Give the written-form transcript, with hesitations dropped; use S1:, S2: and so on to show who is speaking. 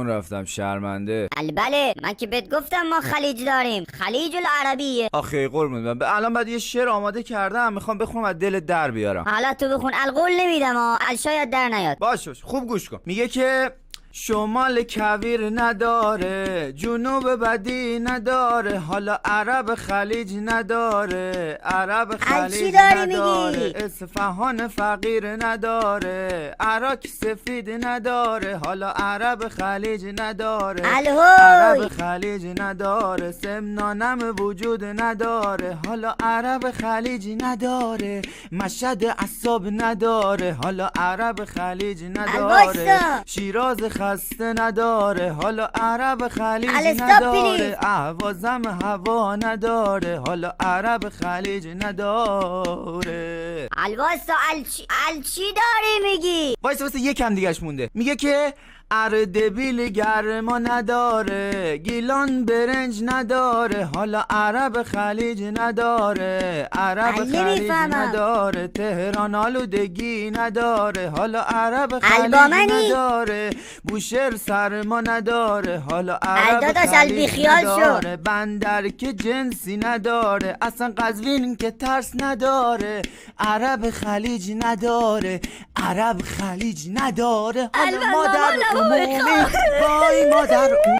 S1: تلفن رفتم شرمنده.
S2: بله من که بهت گفتم ما خلیج داریم، خلیج العربیه.
S1: آخه قربون من الان بعد یه شعر آماده کردم میخوام بخونم از دل در بیارم.
S2: حالا تو بخون، القول نمیدم شاید در نیاد.
S1: باش خوب گوش کن. میگه که شمال کویر نداره، جنوب بدی نداره، حالا عرب خلیج نداره، عرب خلیج نداره، اصفهان فقیر نداره، عراق سفید نداره، حالا عرب خلیج نداره، عرب خلیج نداره، سمنانم وجود نداره، حالا عرب خلیج نداره، مشهد عصاب نداره، حالا عرب خلیج نداره، شیراز خسته نداره، حالا عرب خلیج نداره، اهوازم هوا نداره، حالا عرب خلیج نداره.
S2: الواسا چی داری میگی؟
S1: واسه یکم دیگهش مونده. میگه که اردبیل گرما نداره، گیلان برنج نداره، حالا عرب خلیج نداره، عرب خلیج نداره، تهران آلودگی نداره، حالا عرب خلیج نداره، بوشهر سرما نداره، حالا عرب خلیج نداره، بندر که جنسی نداره، اصلا قزوین که ترس نداره، عرب خلیج نداره، عرب خلیج نداره، حالا مادر عمومی وای مادر